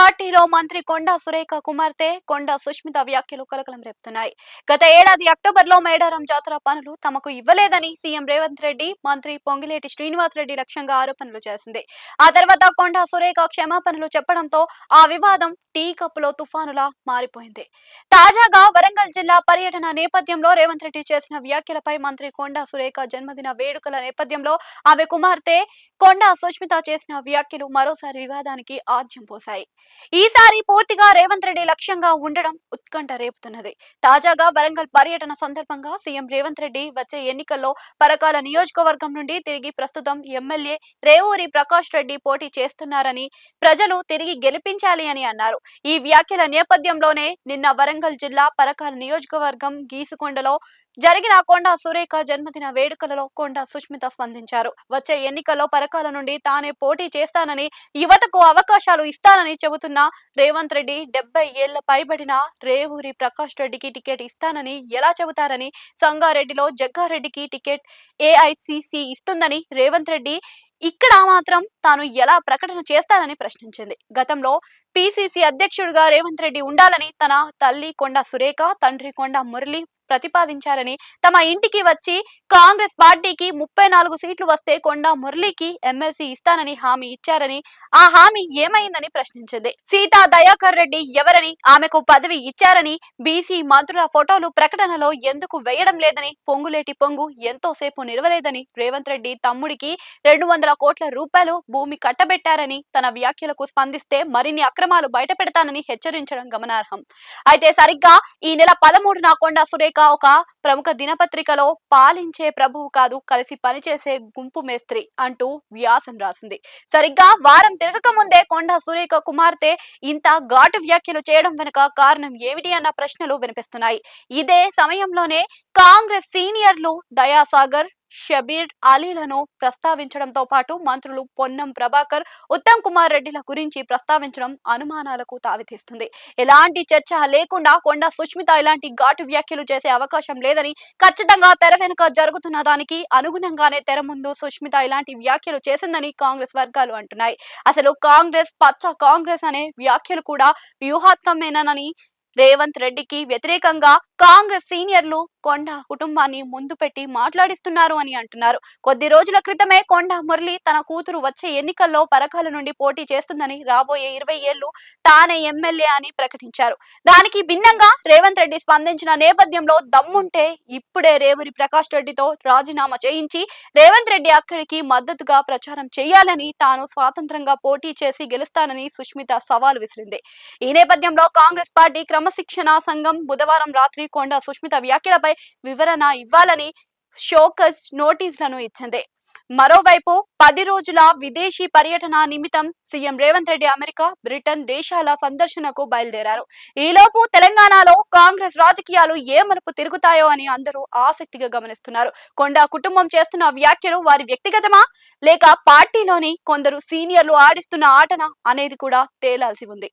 పార్టీలో మంత్రి కొండా సురేఖ కుమార్తె కొండా సుష్మిత వ్యాఖ్యలు కలకలం రేపుతున్నాయి. గత ఏడాది అక్టోబర్లో మేడారం జాతర పనులు తమకు ఇవ్వలేదని సీఎం రేవంత్ రెడ్డి మంత్రి పొంగిలేటి శ్రీనివాస్ రెడ్డి లక్ష్యంగా ఆరోపణలు చేసింది. ఆ తర్వాత కొండా సురేఖ క్షమాపణలు చెప్పడంతో ఆ వివాదం టీ కప్పులో తుఫానులా మారిపోయింది. తాజాగా వరంగల్ జిల్లా పర్యటన నేపథ్యంలో రేవంత్ రెడ్డి చేసిన వ్యాఖ్యలపై మంత్రి కొండా సురేఖ జన్మదిన వేడుకల నేపథ్యంలో ఆమె కుమార్తె కొండా సుష్మిత చేసిన వ్యాఖ్యలు మరోసారి వివాదానికి ఆజ్యం పోశాయి. ఈసారి పూర్తిగా రేవంత్ రెడ్డి లక్ష్యంగా ఉండడం ఉత్కంఠ రేపుతున్నది. తాజాగా వరంగల్ పర్యటన సందర్భంగా సీఎం రేవంత్ రెడ్డి వచ్చే ఎన్నికల్లో పరకాల నియోజకవర్గం నుండి తిరిగి ప్రస్తుతం ఎమ్మెల్యే రేవూరి ప్రకాష్ రెడ్డి పోటీ చేస్తున్నారని, ప్రజలు తిరిగి గెలిపించాలి అని అన్నారు. ఈ వ్యాఖ్యల నేపథ్యంలోనే నిన్న వరంగల్ జిల్లా పరకాల నియోజకవర్గం గీసుకొండలో జరిగిన కొండా సురేఖ జన్మదిన వేడుకలలో కొండా సుష్మిత స్పందించారు. వచ్చే ఎన్నికల్లో పరకాల నుండి తానే పోటీ చేస్తానని, యువతకు అవకాశాలు ఇస్తానని చెబుతున్న రేవంత్ రెడ్డి 70 ఏళ్ల పైబడిన రేవూరి ప్రకాష్ రెడ్డికి టికెట్ ఇస్తానని ఎలా చెబుతారని, సంగారెడ్డిలో జగ్గారెడ్డికి టికెట్ ఏఐసిసి ఇస్తుందని రేవంత్ రెడ్డి ఇక్కడ మాత్రం తాను ఎలా ప్రకటన చేస్తానని ప్రశ్నించింది. గతంలో పిసిసి అధ్యక్షుడిగా రేవంత్ రెడ్డి ఉండాలని తన తల్లి కొండా సురేఖ, తండ్రి కొండా మురళి ప్రతిపాదించారని, తమ ఇంటికి వచ్చి కాంగ్రెస్ పార్టీకి 34 సీట్లు వస్తే కొండా మురళికి ఎమ్మెల్సీ ఇస్తానని హామీ ఇచ్చారని, ఆ హామీ ఏమైందని ప్రశ్నించింది. సీతా దయాకర్ రెడ్డి ఎవరని, ఆమెకు పదవి ఇచ్చారని, బీసీ మంత్రుల ఫోటోలు ప్రకటనలో ఎందుకు వేయడం లేదని, పొంగులేటి పొంగు ఎంతోసేపు నిలవలేదని, రేవంత్ రెడ్డి తమ్ముడికి 200 కోట్ల రూపాయలు భూమి కట్టబెట్టారని, తన వ్యాఖ్యలకు స్పందిస్తే మరిన్ని అక్రమాలు బయట పెడతానని హెచ్చరించడం గమనార్హం. అయితే సరిగ్గా ఈ నెల 13న కొండా సురేఖ ఒక ప్రముఖ దినపత్రికలో పాలించే ప్రభువు కాదు, కలిసి పనిచేసే గుంపు మేస్త్రి అంటూ వ్యాసం రాసింది. సరిగ్గా వారం తిరగక ముందే కొండా సురేఖ కుమార్తె ఇంత ఘాటు వ్యాఖ్యలు చేయడం వెనుక కారణం ఏమిటి అన్న ప్రశ్నలు వినిపిస్తున్నాయి. ఇదే సమయంలోనే కాంగ్రెస్ సీనియర్లు దయాసాగర్, షబీర్ అలీలను ప్రస్తావించడంతో పాటు మంత్రులు పొన్నం ప్రభాకర్, ఉత్తమ్ కుమార్ రెడ్డిల గురించి ప్రస్తావించడం అనుమానాలకు తావితీస్తుంది. ఎలాంటి చర్చ లేకుండా కొండా సుష్మిత ఇలాంటి ఘాటు వ్యాఖ్యలు చేసే అవకాశం లేదని, ఖచ్చితంగా తెర వెనుక జరుగుతున్న దానికి అనుగుణంగానే తెర ముందు సుష్మిత ఇలాంటి వ్యాఖ్యలు చేసిందని కాంగ్రెస్ వర్గాలు అంటున్నాయి. అసలు కాంగ్రెస్ పచ్చ కాంగ్రెస్ అనే వ్యాఖ్యలు కూడా వ్యూహాత్మకమేనని, రేవంత్ రెడ్డికి వ్యతిరేకంగా కాంగ్రెస్ సీనియర్లు కొండా కుటుంబాన్ని ముందు పెట్టి మాట్లాడిస్తున్నారు అని అంటున్నారు. కొద్ది రోజుల క్రితమే కొండా మురళి తన కూతురు వచ్చే ఎన్నికల్లో పరకాల నుండి పోటీ చేస్తుందని, రాబోయే 20 ఏళ్లు తానే ఎమ్మెల్యే అని ప్రకటించారు. దానికి భిన్నంగా రేవంత్ రెడ్డి స్పందించిన నేపథ్యంలో దమ్ముంటే ఇప్పుడే రేవూరి ప్రకాష్ రెడ్డితో రాజీనామా చేయించి రేవంత్ రెడ్డి అక్కడికి మద్దతుగా ప్రచారం చేయాలని, తాను స్వాతంత్రంగా పోటీ చేసి గెలుస్తానని సుష్మిత సవాల్ విసిరింది. ఈ నేపథ్యంలో కాంగ్రెస్ పార్టీ క్రమశిక్షణ సంఘం బుధవారం రాత్రి కొండా సుష్మిత వ్యాఖ్యలపై వివరణ ఇవ్వాలని షోకాజ్ నోటీసులను ఇచ్చింది. మరోవైపు 10 రోజుల విదేశీ పర్యటన నిమిత్తం CM Revanth Reddy America, Britain దేశాల సందర్శనకు బయలుదేరారు. ఈలోపు తెలంగాణలో కాంగ్రెస్ రాజకీయాలు ఏ మలుపు తిరుగుతాయో అని అందరూ ఆసక్తిగా గమనిస్తున్నారు. కొండా కుటుంబం చేస్తున్న వ్యాఖ్యలు వారి వ్యక్తిగతమా, లేక పార్టీలోని కొందరు సీనియర్లు ఆడిస్తున్న ఆటనా అనేది కూడా తేలాల్సి ఉంది.